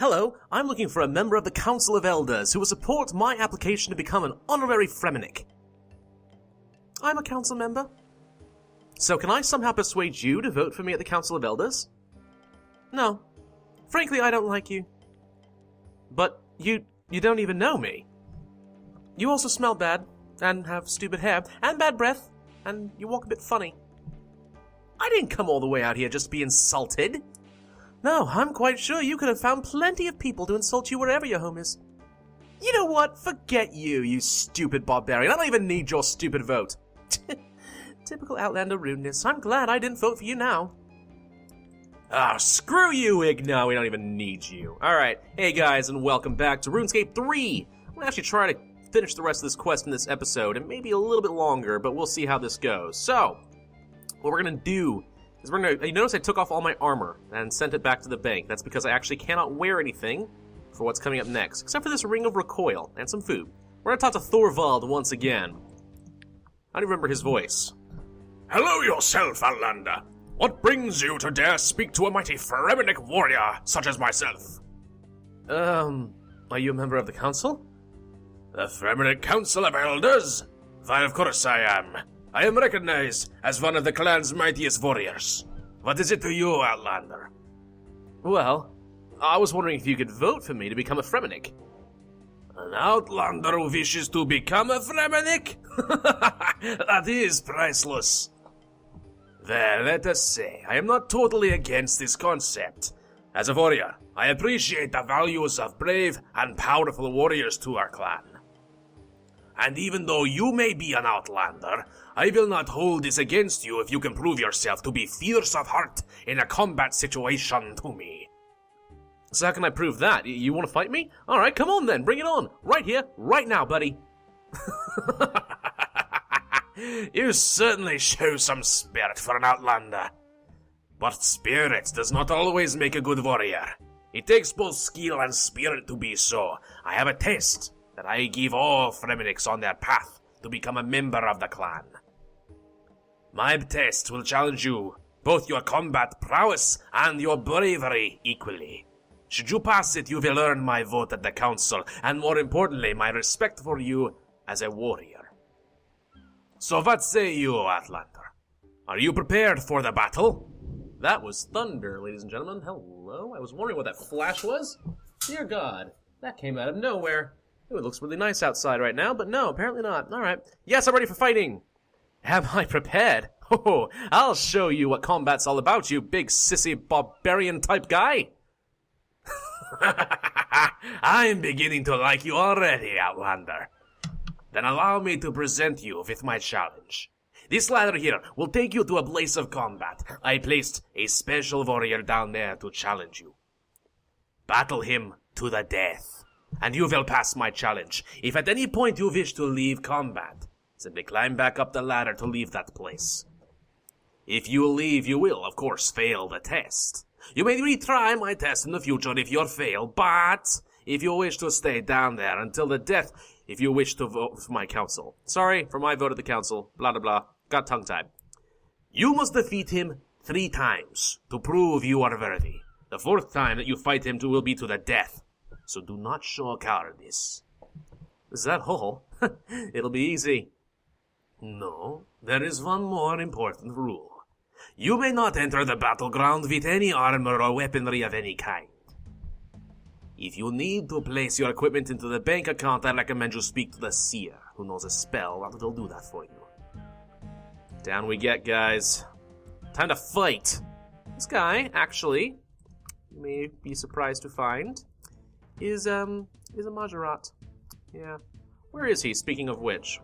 Hello, I'm looking for a member of the Council of Elders who will support my application to become an honorary Fremennik. I'm a council member. So can I somehow persuade you to vote for me at the Council of Elders? No. Frankly, I don't like you. But you don't even know me. You also smell bad, and have stupid hair, and bad breath, and you walk a bit funny. I didn't come all the way out here just to be insulted. No, I'm quite sure you could have found plenty of people to insult you wherever your home is. You know what? Forget you, you stupid barbarian. I don't even need your stupid vote. Typical Outlander rudeness. I'm glad I didn't vote for you now. Ah, screw you, Igno. We don't even need you. Alright, hey guys, and welcome back to Runescape 3. I'm gonna actually try to finish the rest of this quest in this episode, and maybe a little bit longer, but we'll see how this goes. So, what we're gonna do is you notice I took off all my armor and sent it back to the bank. That's because I actually cannot wear anything for what's coming up next, except for this ring of recoil and some food. We're gonna talk to Thorvald once again. I don't remember his voice. Hello yourself, Outlander. What brings you to dare speak to a mighty Fremennik warrior such as myself? Are you a member of the council? The Fremennik Council of Elders? Why, of course I am. I am recognized as one of the clan's mightiest warriors. What is it to you, Outlander? Well, I was wondering if you could vote for me to become a Fremennik. An Outlander who wishes to become a Fremennik? That is priceless. Well, let us say, I am not totally against this concept. As a warrior, I appreciate the values of brave and powerful warriors to our clan. And even though you may be an Outlander, I will not hold this against you if you can prove yourself to be fierce of heart in a combat situation to me. So how can I prove that? You want to fight me? Alright, come on then, bring it on. Right here, right now, buddy. You certainly show some spirit for an Outlander. But spirit does not always make a good warrior. It takes both skill and spirit to be so. I have a test that I give all Fremenniks on their path to become a member of the clan. My test will challenge you, both your combat prowess and your bravery equally. Should you pass it, you will earn my vote at the council, and more importantly, my respect for you as a warrior. So what say you, Outlander? Are you prepared for the battle? That was thunder, ladies and gentlemen. Hello? I was wondering what that flash was. Dear God, that came out of nowhere. Ooh, it looks really nice outside right now, but no, apparently not. Alright. Yes, I'm ready for fighting. Am I prepared? Oh, I'll show you what combat's all about, you big sissy barbarian type guy. I'm beginning to like you already, Outlander. Then allow me to present you with my challenge. This ladder here will take you to a place of combat. I placed a special warrior down there to challenge you. Battle him to the death, and you will pass my challenge. If at any point you wish to leave combat, simply climb back up the ladder to leave that place. If you leave, you will, of course, fail the test. You may retry my test in the future if you fail, but if you wish to stay down there until the death, if you wish to vote for my council. Sorry for my vote at the council, blah blah blah, got tongue-tied. You must defeat him 3 times to prove you are worthy. The 4th time that you fight him will be to the death, so do not show cowardice. Is that all? It'll be easy. No, there is one more important rule. You may not enter the battleground with any armor or weaponry of any kind. If you need to place your equipment into the bank account, I recommend you speak to the seer, who knows a spell that will do that for you. Down we get, guys. Time to fight. This guy, actually, you may be surprised to find, is a Majorat. Yeah. Where is he, speaking of which?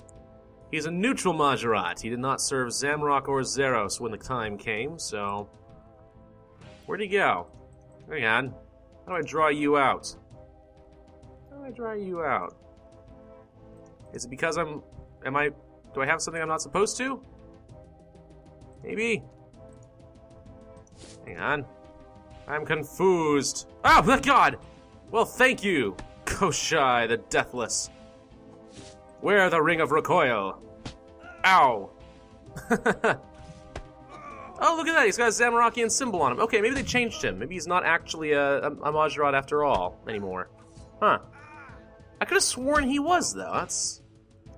He's a neutral Majorat. He did not serve Zamrock or Zeros when the time came, so... Where'd he go? Hang on. How do I draw you out? How do I draw you out? Is it because do I have something I'm not supposed to? Maybe? Hang on. I'm confused. Oh, my God! Well, thank you, Koshai the Deathless. Wear the Ring of Recoil. Ow. Oh, look at that. He's got a Zamorakian symbol on him. Okay, maybe they changed him. Maybe he's not actually a Majorad after all anymore. Huh. I could have sworn he was, though. That's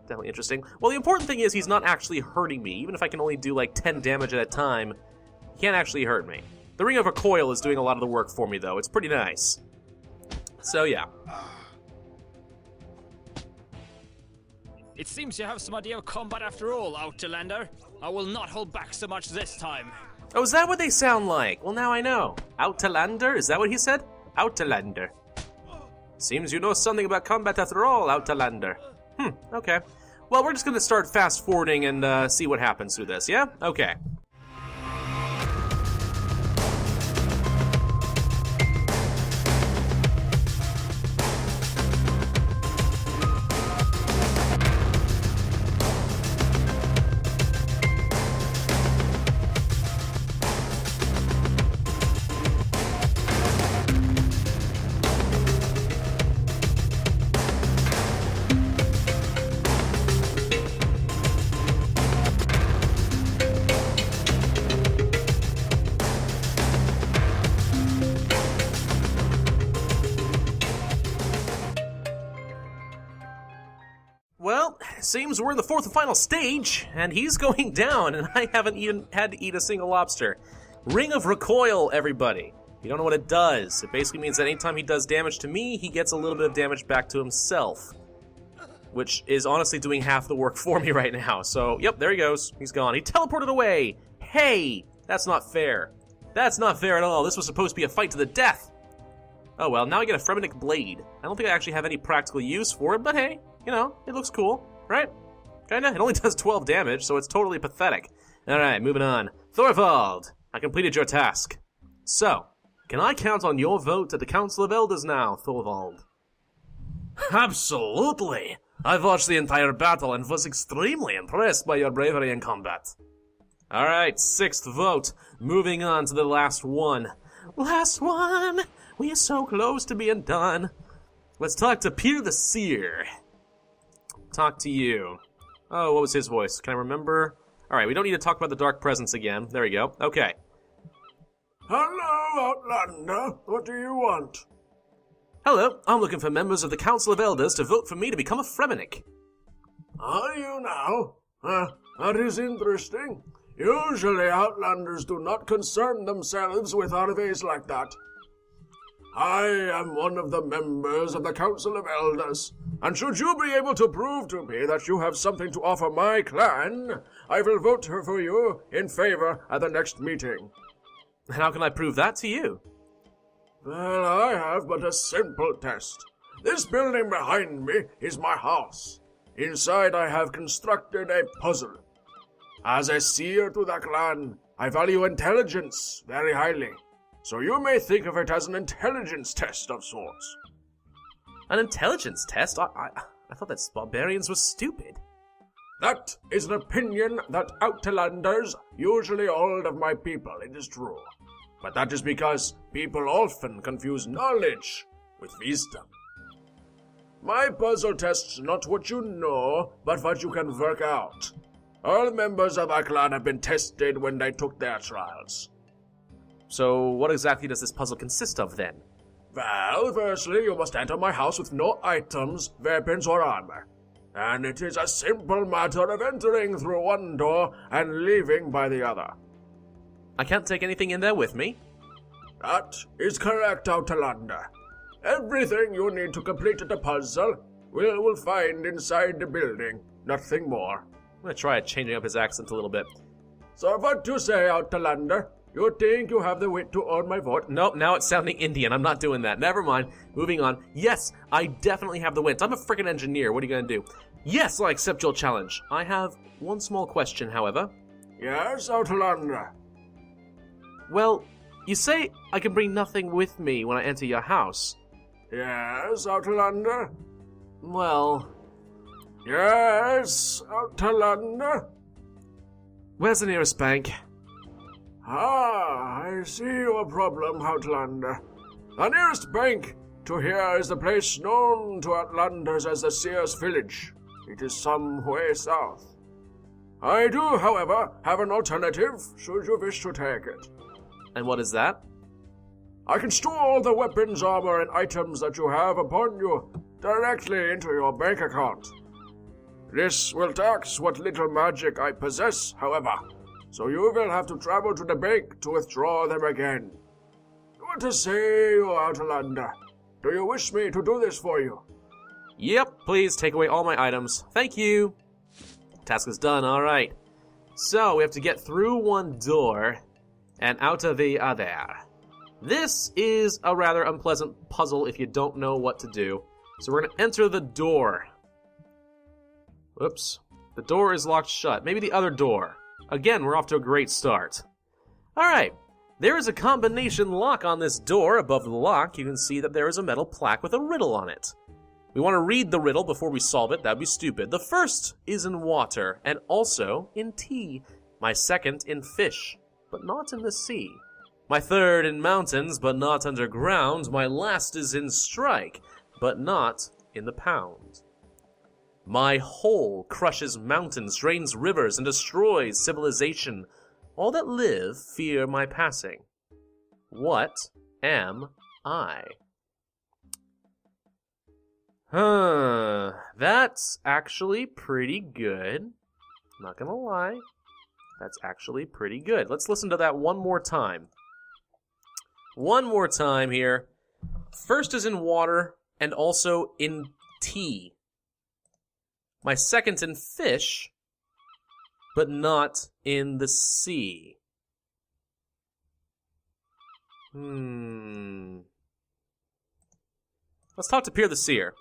definitely interesting. Well, the important thing is he's not actually hurting me. Even if I can only do like 10 damage at a time, he can't actually hurt me. The Ring of Recoil is doing a lot of the work for me, though. It's pretty nice. So, yeah. It seems you have some idea of combat after all, Outlander. I will not hold back so much this time. Oh, is that what they sound like? Well, now I know. Outlander? Is that what he said? Outlander. Seems you know something about combat after all, Outlander. Okay. Well, we're just gonna start fast-forwarding and see what happens through this, yeah? Okay. Well, seems we're in the fourth and final stage, and he's going down, and I haven't even had to eat a single lobster. Ring of Recoil, everybody. You don't know what it does. It basically means that anytime he does damage to me, he gets a little bit of damage back to himself. Which is honestly doing half the work for me right now. So, yep, there he goes. He's gone. He teleported away. Hey, that's not fair. That's not fair at all. This was supposed to be a fight to the death. Oh well, now I get a Fremennik blade. I don't think I actually have any practical use for it, but hey, you know, it looks cool, right? Kinda. It only does 12 damage, so it's totally pathetic. Alright, moving on. Thorvald, I completed your task. So, can I count on your vote at the Council of Elders now, Thorvald? Absolutely! I watched the entire battle and was extremely impressed by your bravery in combat. Alright, 6th vote. Moving on to the last one. Last one! We are so close to being done. Let's talk to Pier the Seer. Talk to you. Oh, what was his voice? Can I remember? Alright, we don't need to talk about the Dark Presence again. There we go. Okay. Hello, Outlander. What do you want? Hello, I'm looking for members of the Council of Elders to vote for me to become a Fremennik. Are you now? That is interesting. Usually Outlanders do not concern themselves with armies like that. I am one of the members of the Council of Elders, and should you be able to prove to me that you have something to offer my clan, I will vote for you in favor at the next meeting. How can I prove that to you? Well, I have but a simple test. This building behind me is my house. Inside I have constructed a puzzle. As a seer to the clan, I value intelligence very highly. So you may think of it as an intelligence test of sorts. An intelligence test? I thought that barbarians were stupid. That is an opinion that Outlanders usually hold of my people, it is true. But that is because people often confuse knowledge with wisdom. My puzzle tests not what you know, but what you can work out. All members of our clan have been tested when they took their trials. So what exactly does this puzzle consist of then? Well, firstly, you must enter my house with no items, weapons, or armor. And it is a simple matter of entering through one door and leaving by the other. I can't take anything in there with me? That is correct, Outlander. Everything you need to complete the puzzle will find inside the building, nothing more. I'm gonna try changing up his accent a little bit. So what you say, Outlander? You think you have the wit to earn my vote? Nope, now it's sounding Indian. I'm not doing that. Never mind. Moving on. Yes, I definitely have the wit. I'm a freaking engineer. What are you gonna do? Yes, I accept your challenge. I have one small question, however. Yes, Outlander. Well, you say I can bring nothing with me when I enter your house. Yes, Outlander. Well... Yes, Outlander. Where's the nearest bank? Ah, I see your problem, Outlander. The nearest bank to here is the place known to Outlanders as the Seer's Village. It is some way south. I do, however, have an alternative, should you wish to take it. And what is that? I can store all the weapons, armor, and items that you have upon you directly into your bank account. This will tax what little magic I possess, however, so you will have to travel to the bank to withdraw them again. What to say, you Outlander? Do you wish me to do this for you? Yep, please take away all my items. Thank you. Task is done, alright. So, we have to get through one door and out of the other. This is a rather unpleasant puzzle if you don't know what to do. So we're going to enter the door. Whoops. The door is locked shut. Maybe the other door. Again, we're off to a great start. Alright. There is a combination lock on this door. Above the lock, you can see that there is a metal plaque with a riddle on it. We want to read the riddle before we solve it. That'd be stupid. The first is in water, and also in tea. My second in fish, but not in the sea. My third in mountains, but not underground. My last is in strike, but not in the pound. My whole crushes mountains, drains rivers, and destroys civilization. All that live fear my passing. What am I? That's actually pretty good. Not gonna lie. That's actually pretty good. Let's listen to that one more time. One more time here. First is in water, and also in tea. My second in fish, but not in the sea. Let's talk to Pier the Seer.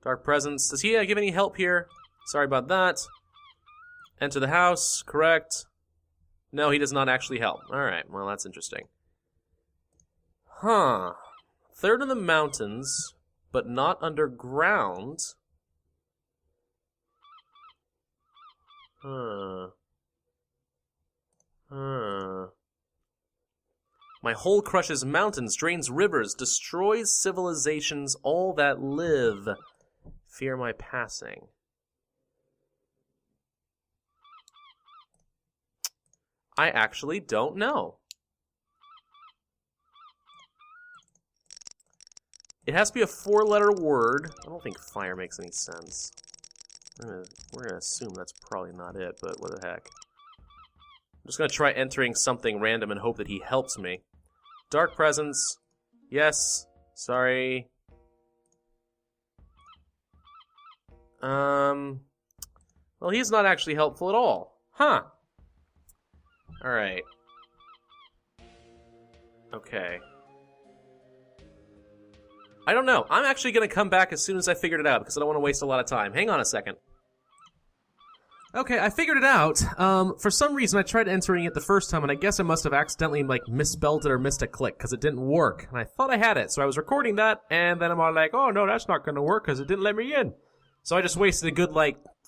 Dark Presence. Does he give any help here? Sorry about that. Enter the house. Correct. No, he does not actually help. Alright, well, that's interesting. Huh. Third in the mountains, but not underground. My whole crushes mountains, drains rivers, destroys civilizations, all that live fear my passing. I actually don't know. It has to be a 4-letter word. I don't think fire makes any sense. We're gonna assume that's probably not it, but what the heck. I'm just gonna try entering something random and hope that he helps me. Dark Presence. Yes. Sorry. Well, he's not actually helpful at all. Huh. Alright. Okay. I don't know. I'm actually going to come back as soon as I figured it out, because I don't want to waste a lot of time. Hang on a second. Okay, I figured it out. For some reason, I tried entering it the first time, and I guess I must have accidentally, misspelled it or missed a click, because it didn't work. And I thought I had it, so I was recording that, and then I'm all like, oh, no, that's not going to work, because it didn't let me in. So I just wasted a good,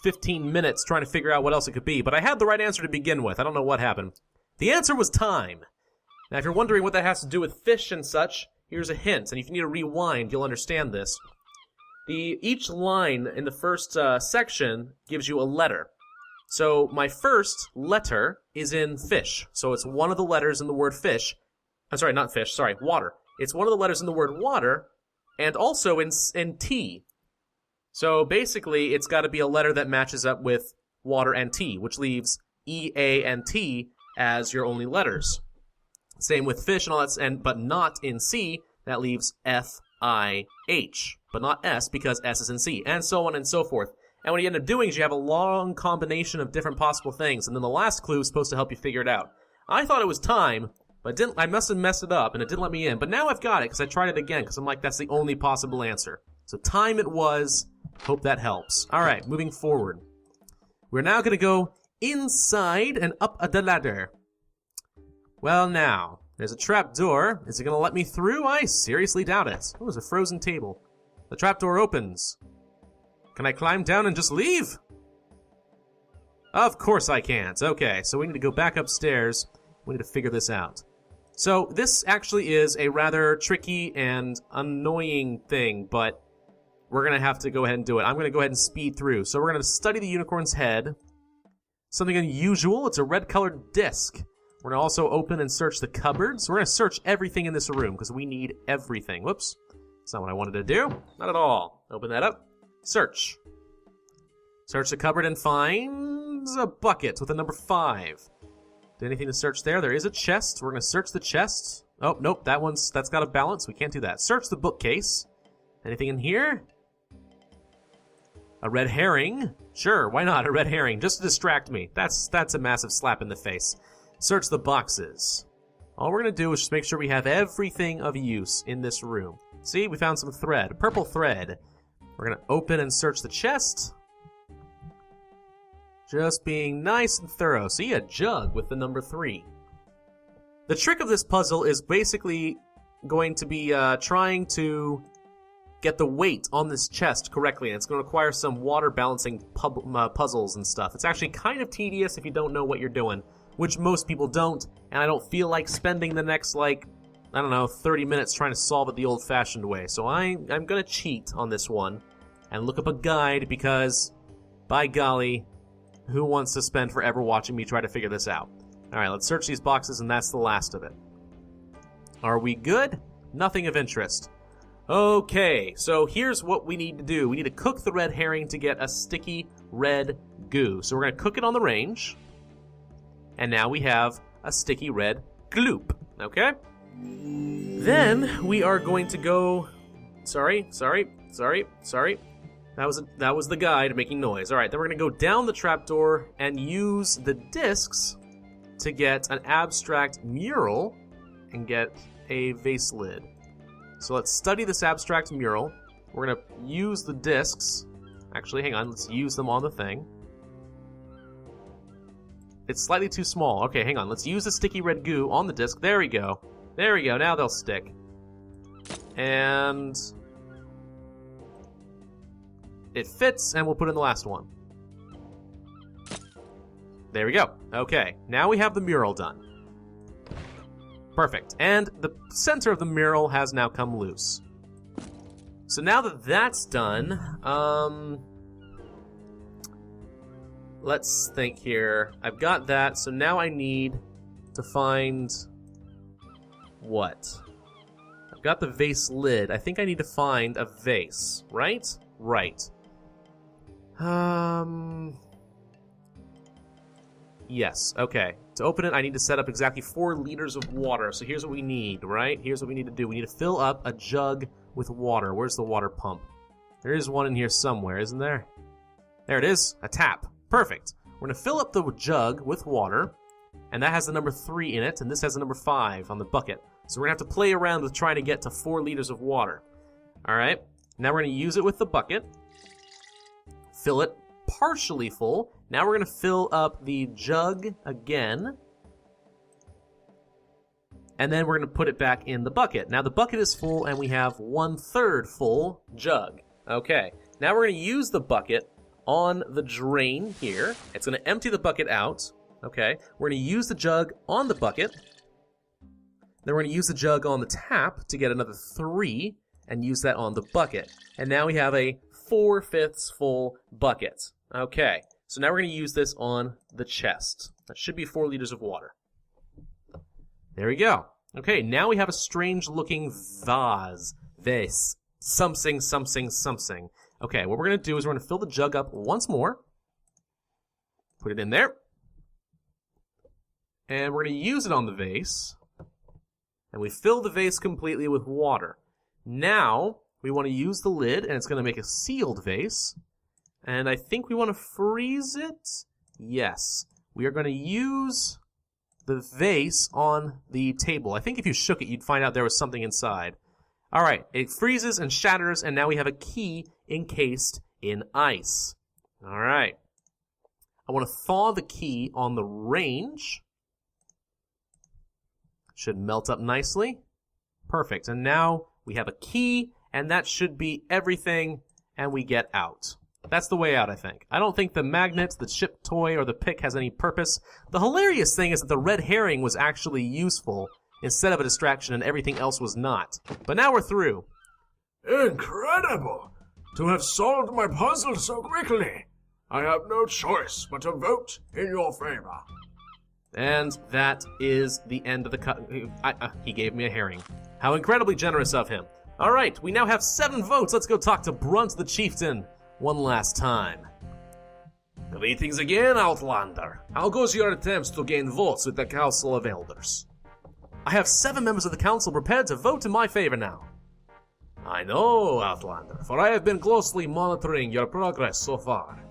15 minutes trying to figure out what else it could be. But I had the right answer to begin with. I don't know what happened. The answer was time. Now, if you're wondering what that has to do with fish and such, here's a hint, and if you need to rewind, you'll understand this. Each line in the first section gives you a letter. So my first letter is in fish. So it's one of the letters in the word fish. I'm sorry, not fish, sorry, water. It's one of the letters in the word water, and also in tea. So basically, it's got to be a letter that matches up with water and tea, which leaves E, A, and T as your only letters. Same with fish and all that, but not in C. That leaves F, I, H, but not S because S is in C, and so on and so forth. And what you end up doing is you have a long combination of different possible things, and then the last clue is supposed to help you figure it out. I thought it was time, but I must have messed it up, and it didn't let me in. But now I've got it, because I tried it again, because I'm like, that's the only possible answer. So time it was. Hope that helps. Alright, moving forward. We're now going to go inside and up the ladder. Well now, there's a trap door. Is it going to let me through? I seriously doubt it. Oh, there's a frozen table. The trap door opens. Can I climb down and just leave? Of course I can't. Okay, so we need to go back upstairs. We need to figure this out. So this actually is a rather tricky and annoying thing, but we're going to have to go ahead and do it. I'm going to go ahead and speed through. So we're going to study the unicorn's head. Something unusual. It's a red-colored disc. We're going to also open and search the cupboards. We're going to search everything in this room because we need everything. Whoops. That's not what I wanted to do. Not at all. Open that up. Search. Search the cupboard and find a bucket with a number 5. Did anything to search there? There is a chest. We're going to search the chest. Oh, nope. That's got a balance. We can't do that. Search the bookcase. Anything in here? A red herring? Sure, why not? A red herring, just to distract me. That's a massive slap in the face. Search the boxes. All we're going to do is just make sure we have everything of use in this room. See, we found some thread, purple thread. We're going to open and search the chest. Just being nice and thorough. See, a jug with the number 3. The trick of this puzzle is basically going to be trying to get the weight on this chest correctly, and it's going to require some water balancing puzzles and stuff. It's actually kind of tedious if you don't know what you're doing, which most people don't, and I don't feel like spending the next, 30 minutes trying to solve it the old-fashioned way. So I'm going to cheat on this one and look up a guide because, by golly, who wants to spend forever watching me try to figure this out? Alright, let's search these boxes, and that's the last of it. Are we good? Nothing of interest. Okay, so here's what we need to do. We need to cook the red herring to get a sticky red goo. So we're going to cook it on the range. And now we have a sticky red gloop. Okay? Then we are going to go... Sorry. That was the guide making noise. Alright, then we're going to go down the trapdoor and use the discs to get an abstract mural and get a vase lid. So let's study this abstract mural. We're going to use the discs. Actually, hang on. Let's use them on the thing. It's slightly too small. Okay, hang on. Let's use the sticky red goo on the disc. There we go. There we go. Now they'll stick. And it fits, and we'll put in the last one. There we go. Okay, now we have the mural done. Perfect. And the center of the mural has now come loose. So now that that's done, let's think here. I've got that, so now I need to find... what? I've got the vase lid. I think I need to find a vase, right? Right. Yes, okay. To open it, I need to set up exactly 4 liters of water. So here's what we need, right? Here's what we need to do. We need to fill up a jug with water. Where's the water pump? There is one in here somewhere, isn't there? There it is, a tap. Perfect. We're going to fill up the jug with water, and that has the number 3 in it, and this has the number 5 on the bucket. So we're going to have to play around with trying to get to 4 liters of water. All right, now we're going to use it with the bucket. Fill it partially full. Now we're going to fill up the jug again. And then we're going to put it back in the bucket. Now the bucket is full and we have 1/3 full jug. Okay, now we're going to use the bucket on the drain here. It's going to empty the bucket out. Okay, we're going to use the jug on the bucket. Then we're going to use the jug on the tap to get another 3 and use that on the bucket. And now we have a 4/5 full bucket. Okay, so now we're going to use this on the chest. That should be 4 liters of water. There we go. Okay, now we have a strange looking vase. Something. Okay, what we're going to do is we're going to fill the jug up once more. Put it in there. And we're going to use it on the vase. And we fill the vase completely with water. Now, we want to use the lid, and it's going to make a sealed vase. And I think we want to freeze it. Yes. We are going to use the vase on the table. I think if you shook it, you'd find out there was something inside. All right, it freezes and shatters, and now we have a key encased in ice. All right. I want to thaw the key on the range. Should melt up nicely. Perfect. And now we have a key, and that should be everything, and we get out. That's the way out, I think. I don't think the magnet, the chip toy, or the pick has any purpose. The hilarious thing is that the red herring was actually useful instead of a distraction, and everything else was not. But now we're through. Incredible! To have solved my puzzle so quickly. I have no choice but to vote in your favor. And that is the end of the cut. He gave me a herring. How incredibly generous of him. All right, we now have 7 votes. Let's go talk to Brunt the Chieftain one last time. Greetings again, Outlander. How goes your attempts to gain votes with the Council of Elders? I have 7 members of the council prepared to vote in my favor now. I know, Outlander, for I have been closely monitoring your progress so far.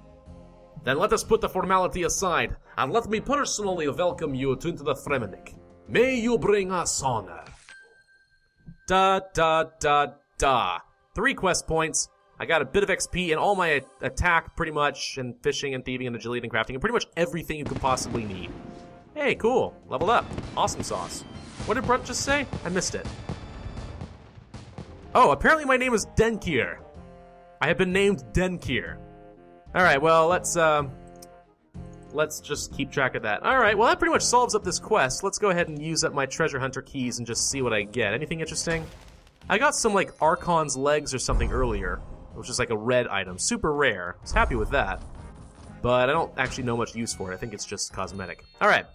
Then let us put the formality aside, and let me personally welcome you into the Fremennik. May you bring us honor. Da. 3 quest points. I got a bit of XP and all my attack, pretty much, and fishing and thieving and agility and crafting, and pretty much everything you could possibly need. Hey, cool. Leveled up. Awesome sauce. What did Brunt just say? I missed it. Oh, apparently my name is Denkir. I have been named Denkir. Alright, well, let's just keep track of that. Alright, well, that pretty much solves up this quest. Let's go ahead and use up my treasure hunter keys and just see what I get. Anything interesting? I got some, like, Archon's legs or something earlier, which is like a red item. Super rare. I was happy with that. But I don't actually know much use for it. I think it's just cosmetic. Alright.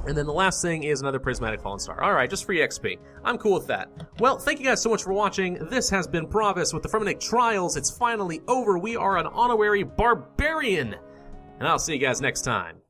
And then the last thing is another Prismatic Fallen Star. Alright, just free XP. I'm cool with that. Well, thank you guys so much for watching. This has been Pravus with the Fremennik Trials. It's finally over. We are an honorary barbarian. And I'll see you guys next time.